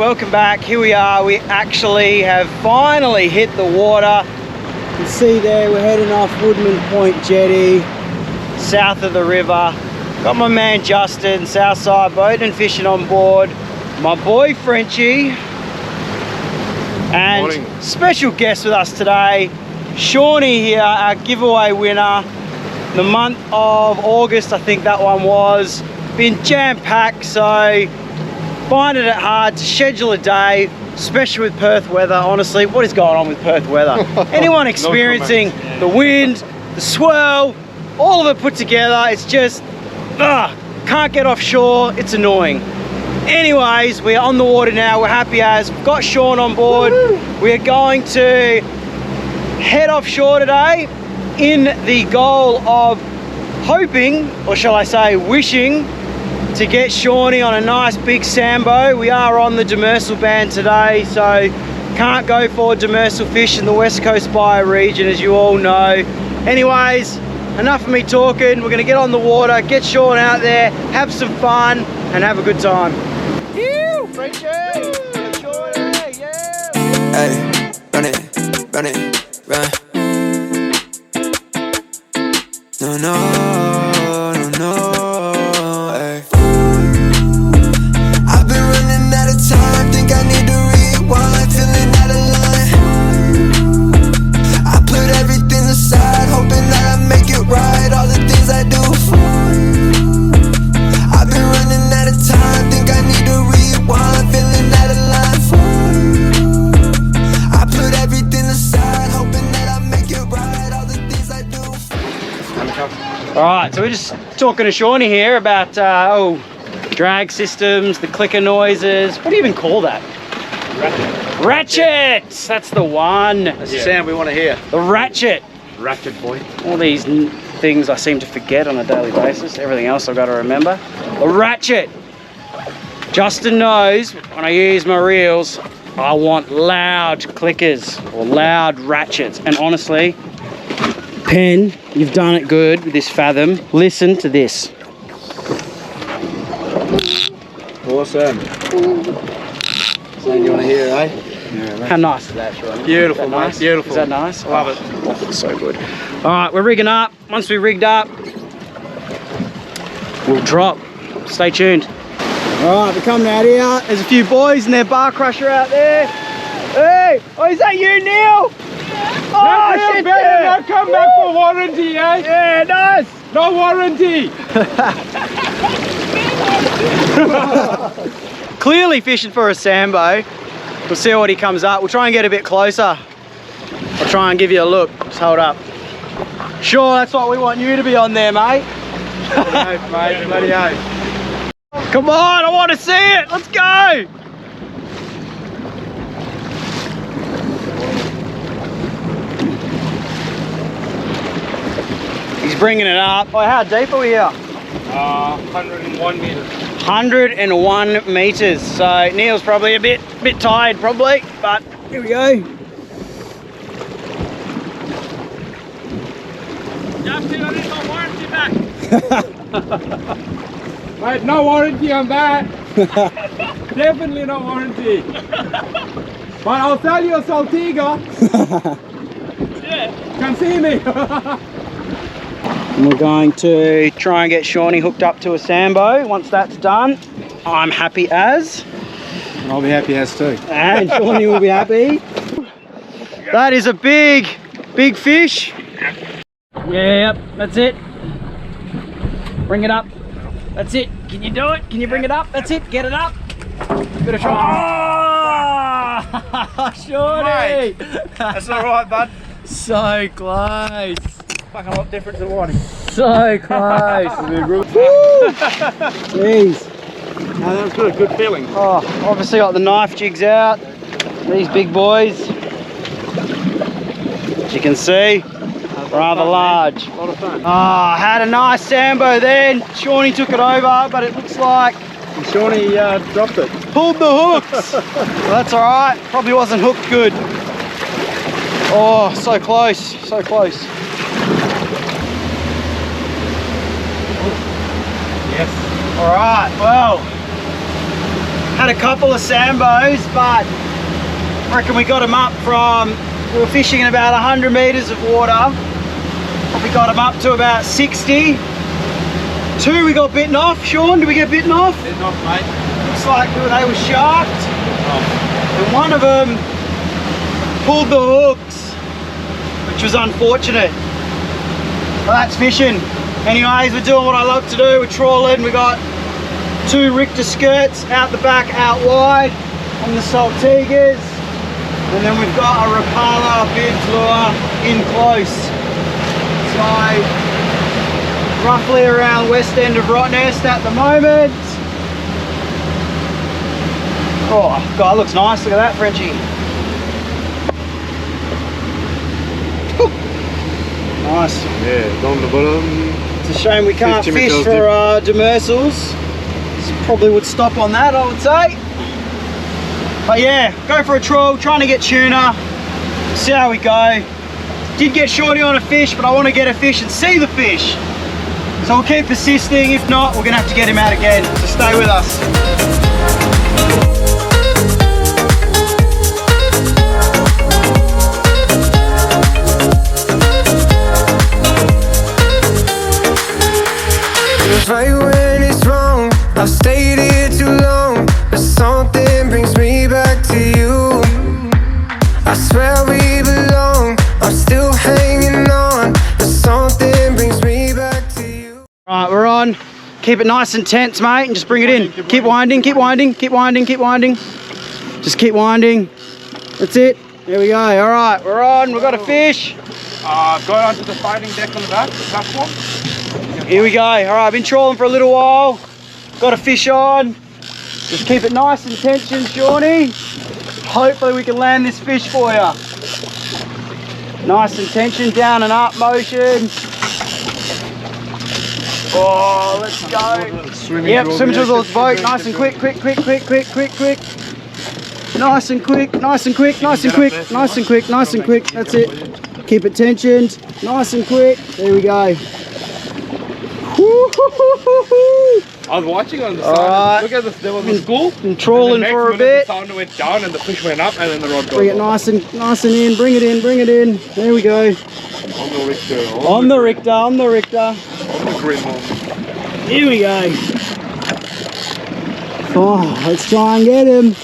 welcome back. Here we are. We actually have finally hit the water. You can see there we're heading off Woodman Point Jetty, south of the river. Got my man Justin, Southside boating and fishing on board. My boy Frenchie. And morning. Special guest with us today, Shawnee here, our giveaway winner. The month of August, I think that one was. Been jam-packed, so finding it hard to schedule a day, especially with Perth weather. Honestly, what is going on with Perth weather? Anyone experiencing the wind, the swirl, all of it put together, it's just, can't get offshore, it's annoying. Anyways, we're on the water now, we're happy as. We've got Sean on board. We are going to head offshore today in the goal of hoping, or shall I say wishing, to get Shawnee on a nice big Sambo. We are on the demersal ban today, so can't go for demersal fish in the West Coast bioregion, as you all know. Anyways, enough of me talking. We're gonna get on the water, get Sean out there, have some fun, and have a good time. Ew, Frenchie! Shawnee, yeah! Hey, run it, run. No, hey. I've been running out of time, think I need to rewind, feeling out of line. I put everything aside, hoping that I make it right, all the things I do for you. I've been running out of time, think I need to rewind, feeling out of line for you. I put everything aside, hoping that I make it right, all the things I do for you. Alright, so we're just talking to Shawnee here about drag systems, the clicker noises. What do you even call that? Ratchet! That's the one. That's the sound we want to hear. The ratchet. Ratchet boy. All these things I seem to forget on a daily basis. Everything else I've got to remember. The ratchet. Justin knows when I use my reels, I want loud clickers or loud ratchets. And honestly, Pen, you've done it good with this Fathom. Listen to this. Awesome. Sound you want to hear, eh? Yeah, how nice is that, Sean? Beautiful, is that nice? mate. Beautiful. Is that nice? Love it. Oh, so good. All right, we're rigging up. Once we rigged up, we'll drop. Stay tuned. All right, we're coming out here. There's a few boys and their bar crusher out there. Hey, oh, is that you, Neil? Oh, shit, better not come back for warranty, eh? Yeah, nice. No warranty. Clearly fishing for a Sambo. We'll see what he comes up. We'll try and get a bit closer. I'll try and give you a look. Just hold up. Sure, that's what we want you to be on there, mate. Mate, bloody oath. Come on, I want to see it. Let's go. He's bringing it up. Oh, how deep are we here? 101 meters. 101 meters. So Neil's probably a bit tired, probably, but here we go. Justin, I need my warranty back. Mate, no warranty on that. Definitely no warranty. But I'll sell you a Saltiga. Yeah. Come see me. And we're going to try and get Shawnee hooked up to a Sambo. Once that's done, I'm happy as. I'll be happy as too. And Shawnee will be happy. That is a big fish. Yep, that's it. Bring it up. That's it. Can you do it? Can you bring it up? That's it. Get it up. Bit of try. Oh, Shawnee. That's all right, bud. So close. Fucking a lot different to the warning. So close. Jeez. No, that was good. Good feeling. Oh, obviously got the knife jigs out. These big boys. As you can see, rather large. A lot of fun. Ah, had a nice Sambo then. Shawnee took it over, but it looks like And Shawnee dropped it. pulled the hooks. Well, that's all right. Probably wasn't hooked good. Oh, so close, so close. Yes. All right, well, Had a couple of Sambos, but I reckon we got them up from, we were fishing in about 100 meters of water. We got them up to about 60. 2 we got bitten off. Sean, did we get bitten off? Bitten off, mate. Looks like they were sharked. And one of them pulled the hooks, which was unfortunate. But that's fishing. Anyways, we're doing what I love to do. We're trawling. We got 2 Richter skirts out the back, out wide on the Saltigas. And then we've got a Rapala bib lure in close. So, roughly around west end of Rottnest at the moment. Oh, God, looks nice. Look at that, Frenchie. Whew. Nice. Yeah, down the bottom. It's a shame we can't fish for demersals. Probably would stop on that, I would say. But yeah, go for a trawl, trying to get tuna. See how we go. Did get shorty on a fish, but I want to get a fish and see the fish. So we'll keep persisting. If not, we're going to have to get him out again. So stay with us. Right when it's wrong, I've stayed here too long, but something brings me back to you. I swear we belong, I'm still hanging on, but something brings me back to you. Right, we're on. Keep it nice and tense, mate, and just bring it in. Keep winding, keep winding, keep winding, keep winding. Just keep winding. That's it. There we go. All right, we're on. We've got a fish. Go onto the fighting deck on the back, the platform. Here we go. All right, I've been trawling for a little while. Got a fish on. Just keep it nice and tension, Shawnee. Hopefully we can land this fish for you. Nice and tension, down and up motion. Oh, let's go. Yep, swim towards the boat. Nice and quick, quick, quick, quick, quick, quick, quick. Nice and quick, nice and quick, nice and quick, nice and quick, nice and quick. That's it. Keep it tensioned. Nice and quick. There we go. I was watching on the All side. right. Look at this. There was a school. Been trawling for a bit. The sound went down and the fish went up, and then the rod got Bring it nice and in. Bring it in. Bring it in. There we go. on the Richter. On the Richter. On the Richter. On the green one. Here we go. Oh, let's try and get him.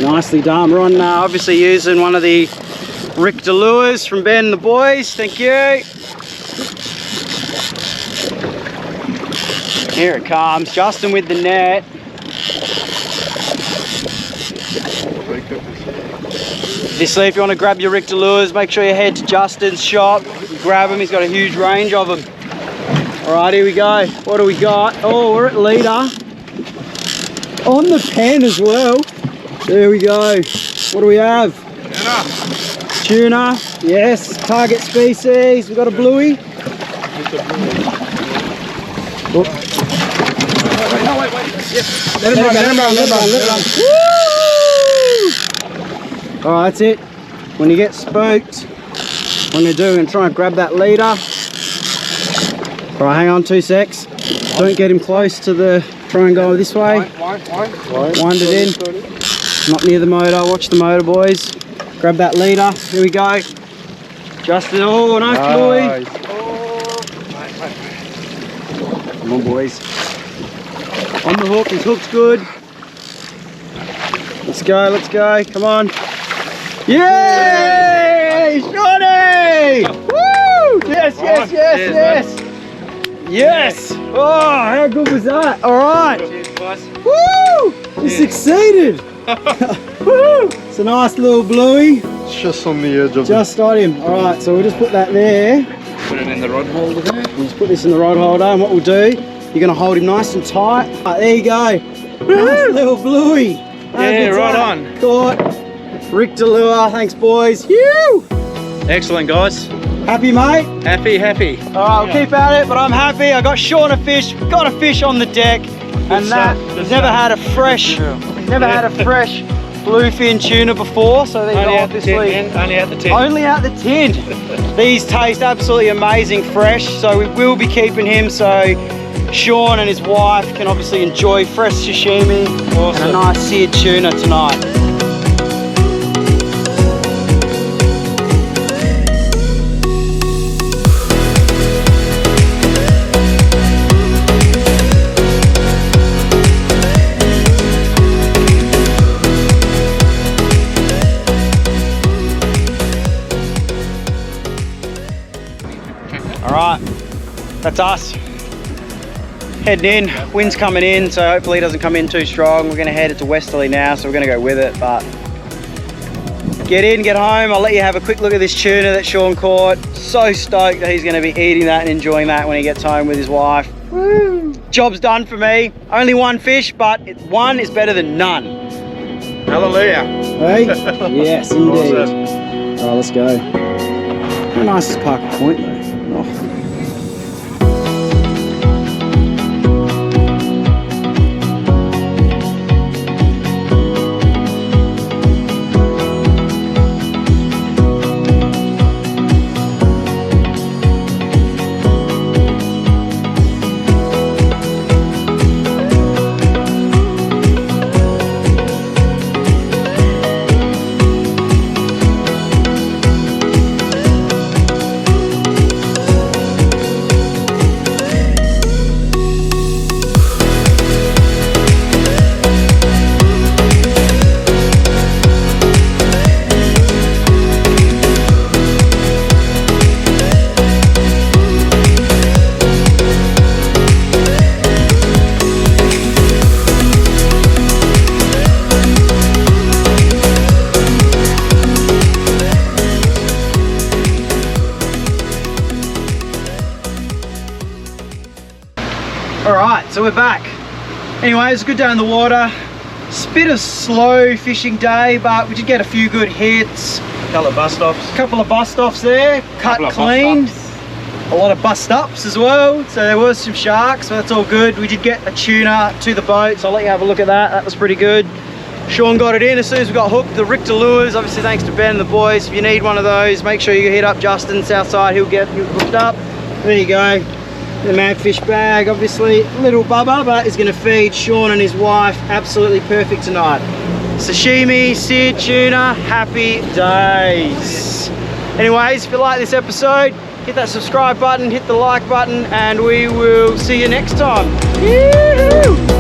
Nicely done. We're on obviously using one of the Richter lures from Ben and the boys. Thank you. Here it comes. Justin with the net. Obviously, if you want to grab your Richter lures, make sure you head to Justin's shop. You grab him. He's got a huge range of them. All right, here we go. What do we got? Oh, we're at leader. On the pen as well. There we go. What do we have? Tuna. Yes. Target species. We've got a bluey. Oh. Wait. Yes. Let him run. Woo! All right, that's it. When you get spooked, what I'm going to do, I'm going to try and grab that leader. All right, hang on 2 secs. Don't get him close to the, try and go this way. Wind it in. Not near the motor. Watch the motor, boys. Grab that leader. Here we go. Justin, oh, nice boy. Come on, boys. On the hook, his hook's good. Let's go, come on. Yay! Johnny! Woo! Yes! Oh, how good was that? All right. Woo! You succeeded. Woo! It's a nice little bluey. It's just on the edge of Just on him. All right, so we'll just put that there. Put it in the rod holder there. We'll just put this in the rod holder, and what we'll do, you're going to hold him nice and tight. Right, there you go. Nice little bluey. Yeah, right on. Caught. Richter Lure. Thanks, boys. You. Excellent, guys. Happy, mate? Happy. All right, we'll keep at it, but I'm happy. I got Sean a fish, got a fish on the deck, and that he's never had a fresh bluefin tuna before. So these are obviously only out the tin. Only out the tin. These taste absolutely amazing fresh, so we will be keeping him. So Sean and his wife can obviously enjoy fresh sashimi and a nice seared tuna tonight. Alright, that's us. Heading in, wind's coming in, so hopefully it doesn't come in too strong. We're gonna head it to westerly now, so we're gonna go with it, but get in, get home. I'll let you have a quick look at this tuna that Sean caught. So stoked that he's gonna be eating that and enjoying that when he gets home with his wife. Woo! Job's done for me. Only one fish, but one is better than none. Hallelujah. Hey? Yes, indeed. Awesome. Alright, let's go. How nice is Parker Point though? Oh. Alright, so we're back. Anyway, it's a good day in the water. It's a bit of slow fishing day, but we did get a few good hits. Couple of bust stops. Couple of bust offs there, cut clean. A lot of bust ups as well, so there was some sharks, so that's all good. We did get a tuna to the boat, so I'll let you have a look at that. That was pretty good. Sean got it in as soon as we got hooked. The Richter Lures, obviously thanks to Ben and the boys. If you need one of those, make sure you hit up Justin Southside, he'll get hooked up. There you go. The Madfish bag, obviously little bubba, but is going to feed Sean and his wife absolutely perfect tonight. Sashimi, seared tuna, happy days. Anyways, if you like this episode, hit that subscribe button, hit the like button, and we will see you next time. Yoo-hoo!